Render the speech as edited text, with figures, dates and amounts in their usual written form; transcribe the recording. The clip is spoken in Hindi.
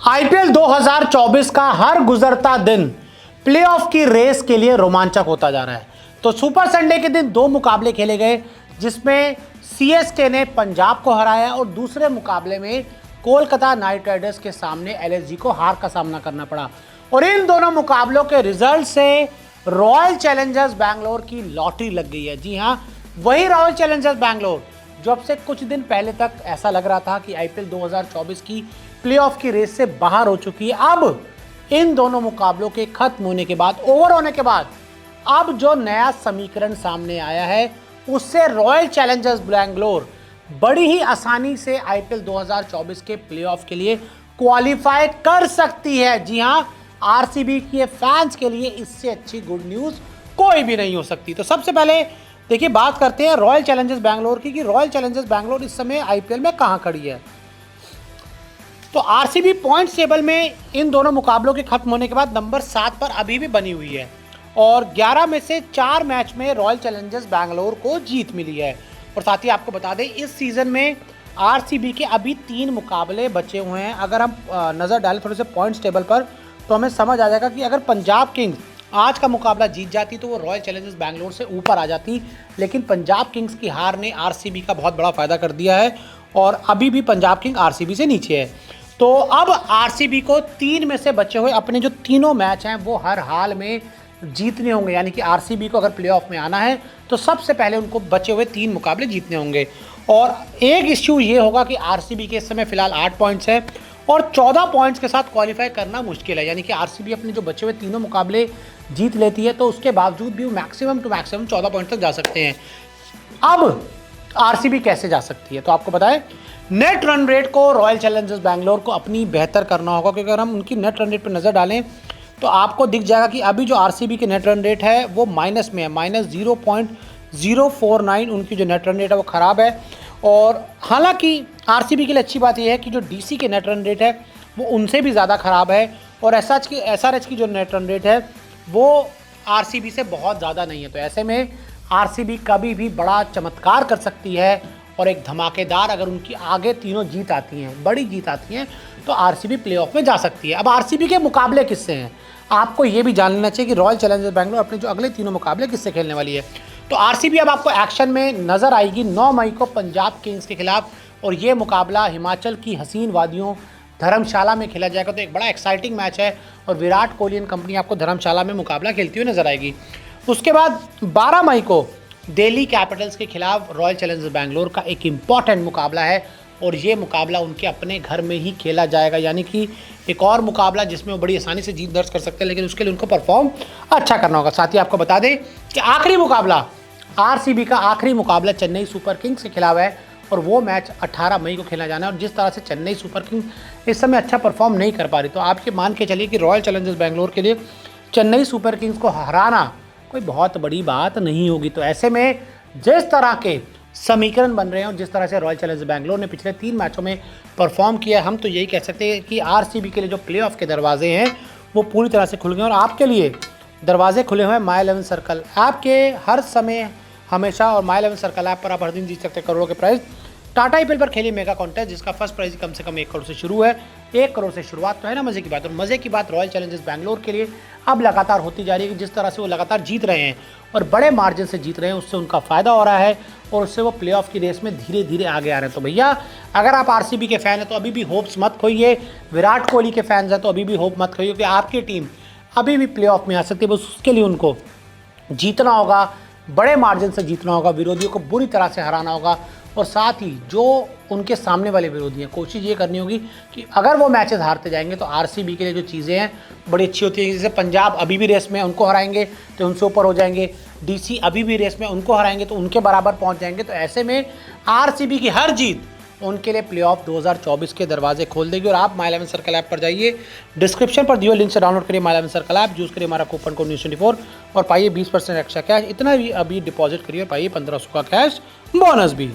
आईपीएल 2024 का हर गुजरता दिन प्लेऑफ की रेस के लिए रोमांचक होता जा रहा है। तो सुपर संडे के दिन दो मुकाबले खेले गए, जिसमें सीएसके ने पंजाब को हराया और दूसरे मुकाबले में कोलकाता नाइट राइडर्स के सामने एलएसजी को हार का सामना करना पड़ा। और इन दोनों मुकाबलों के रिजल्ट से रॉयल चैलेंजर्स बैंगलोर की लॉटरी लग गई है। जी हाँ, वही रॉयल चैलेंजर्स बैंगलोर जो अब से कुछ दिन पहले तक ऐसा लग रहा था कि आईपीएल 2024 की प्लेऑफ की रेस से बाहर हो चुकी है। अब इन दोनों मुकाबलों के खत्म होने के बाद, ओवर होने के बाद, अब जो नया समीकरण सामने आया है उससे रॉयल चैलेंजर्स बैंगलोर बड़ी ही आसानी से आईपीएल 2024 के प्लेऑफ के लिए क्वालिफाई कर सकती है। जी हाँ, आरसीबी के फैंस के लिए इससे अच्छी गुड न्यूज कोई भी नहीं हो सकती। तो सबसे पहले देखिए, बात करते हैं रॉयल चैलेंजर्स बैंगलोर की कि रॉयल चैलेंजर्स बैंगलोर इस समय आईपीएल में कहां खड़ी है। तो आरसीबी पॉइंट टेबल में इन दोनों मुकाबलों के खत्म होने के बाद नंबर 7 पर अभी भी बनी हुई है और 11 में से 4 मैच में रॉयल चैलेंजर्स बैंगलोर को जीत मिली है। और साथ ही आपको बता दें, इस सीजन में आरसीबी के अभी 3 मुकाबले बचे हुए हैं। अगर हम नज़र डालें थोड़े से पॉइंट्स टेबल पर तो हमें समझ आ जाएगा कि अगर पंजाब किंग्स आज का मुकाबला जीत जाती तो वो रॉयल चैलेंजर्स बैंगलोर से ऊपर आ जाती, लेकिन पंजाब किंग्स की हार ने आरसीबी का बहुत बड़ा फायदा कर दिया है और अभी भी पंजाब किंग्स आरसीबी से नीचे है। तो अब आरसीबी को 3 में से बचे हुए अपने जो तीनों मैच हैं वो हर हाल में जीतने होंगे। यानी कि आरसीबी को अगर प्लेऑफ में आना है तो सबसे पहले उनको बचे हुए 3 मुकाबले जीतने होंगे। और एक इश्यू ये होगा कि आरसीबी के इस समय फिलहाल 8 पॉइंट्स है और 14 पॉइंट्स के साथ क्वालिफाई करना मुश्किल है। यानी कि आरसीबी अपने जो बचे हुए तीनों मुकाबले जीत लेती है तो उसके बावजूद भी वो मैक्सिमम टू मैक्सिमम 14 पॉइंट तक जा सकते हैं। अब आरसीबी कैसे जा सकती है, तो आपको बताएं, नेट रन रेट को रॉयल चैलेंजर्स बैंगलोर को अपनी बेहतर करना होगा, क्योंकि अगर हम उनकी नेट रन रेट पर नज़र डालें तो आपको दिख जाएगा कि अभी जो आरसीबी की नेट रन रेट है वो माइनस में है, -0.049 उनकी जो नेट रन रेट है वो ख़राब है। और हालांकि आरसीबी के लिए अच्छी बात यह है कि जो डीसी के नेट रन रेट है वो उनसे भी ज़्यादा ख़राब है और एसआरएच की जो नेट रन रेट है वो आरसीबी से बहुत ज़्यादा नहीं है। तो ऐसे में आरसीबी कभी भी बड़ा चमत्कार कर सकती है और एक धमाकेदार, अगर उनकी आगे तीनों जीत आती हैं, बड़ी जीत आती हैं, तो आरसीबी प्लेऑफ में जा सकती है। अब आरसीबी के मुकाबले किससे हैं, आपको ये भी जान लेना चाहिए कि रॉयल चैलेंजर्स बैंगलोर अपने जो अगले तीनों मुकाबले किससे खेलने वाली है। तो आरसीबी अब आपको एक्शन में नज़र आएगी 9 मई को पंजाब किंग्स के खिलाफ और ये मुकाबला हिमाचल की हसीन वादियों धर्मशाला में खेला जाएगा। तो एक बड़ा एक्साइटिंग मैच है और विराट कोहली एंड कंपनी आपको धर्मशाला में मुकाबला खेलती हुई नजर आएगी। उसके बाद 12 मई को दिल्ली कैपिटल्स के खिलाफ रॉयल चैलेंजर्स बैंगलोर का एक इम्पॉर्टेंट मुकाबला है और ये मुकाबला उनके अपने घर में ही खेला जाएगा। यानी कि एक और मुकाबला जिसमें वो बड़ी आसानी से जीत दर्ज कर सकते हैं, लेकिन उसके लिए उनको परफॉर्म अच्छा करना होगा। साथ ही आपको बता दें कि आखिरी मुकाबला आरसीबी का आखिरी मुकाबला चेन्नई सुपर किंग्स के खिलाफ है और वो मैच 18 मई को खेला जाना है। और जिस तरह से चेन्नई सुपर किंग्स इस समय अच्छा परफॉर्म नहीं कर पा रही, तो आप ये मान के चलिए कि रॉयल चैलेंजर्स बैंगलोर के लिए चेन्नई सुपर किंग्स को हराना कोई बहुत बड़ी बात नहीं होगी। तो ऐसे में जिस तरह के समीकरण बन रहे हैं और जिस तरह से रॉयल चैलेंजर्स बैंगलोर ने पिछले 3 मैचों में परफॉर्म किया, हम तो यही कह सकते हैं कि आरसीबी के लिए जो प्लेऑफ के दरवाजे हैं वो पूरी तरह से खुल गए और आपके लिए दरवाजे खुले हुए हैं माई 11 सर्कल ऐप के हर समय हमेशा। और माई 11 सर्कल ऐप पर आप हर दिन जीत सकते हैं करोड़ों के प्राइस। टाटा आईपीएल पर खेलिए मेगा कॉन्टेस्ट जिसका फर्स्ट प्राइज कम से कम 1 करोड़ से शुरू है। 1 करोड़ से शुरुआत तो है ना, मज़े की बात। और मज़े की बात रॉयल चैलेंजर्स बैंगलोर के लिए अब लगातार होती जा रही है कि जिस तरह से वो लगातार जीत रहे हैं और बड़े मार्जिन से जीत रहे हैं, उससे उनका फ़ायदा हो रहा है और उससे वो प्लेऑफ की रेस में धीरे धीरे आगे आ रहे हैं। तो भैया, अगर आप आरसीबी के फ़ैन हैं तो अभी भी होप्स मत खोइए, विराट कोहली के फैंस हैं तो अभी भी होप मत खोइए कि आपकी टीम अभी भी प्लेऑफ में आ सकती है। बस उसके लिए उनको जीतना होगा, बड़े मार्जिन से जीतना होगा, विरोधियों को बुरी तरह से हराना होगा और साथ ही जो उनके सामने वाले विरोधी हैं कोशिश ये करनी होगी कि अगर वो मैचेस हारते जाएंगे तो आरसीबी के लिए जो चीज़ें हैं बड़ी अच्छी होती हैं। जैसे पंजाब अभी भी रेस में, उनको हराएंगे तो उनसे ऊपर हो जाएंगे, डीसी अभी भी रेस में, उनको हराएंगे तो उनके बराबर पहुंच जाएंगे। तो ऐसे में आरसीबी की हर जीत उनके लिए प्लेऑफ 2024 के दरवाजे खोल देगी। और आप माई 11 सर्कल ऐप पर जाइए, डिस्क्रिप्शन पर दिए लिंक से डाउनलोड करिए माई 11 सर्कल ऐप, यूज़ करिए हमारा कूपन कोड न्यूज़24 और पाइए 20% एक्स्ट्रा कैश। इतना भी अभी डिपॉजिट करिए, पाइए 1500 का कैश बोनस भी।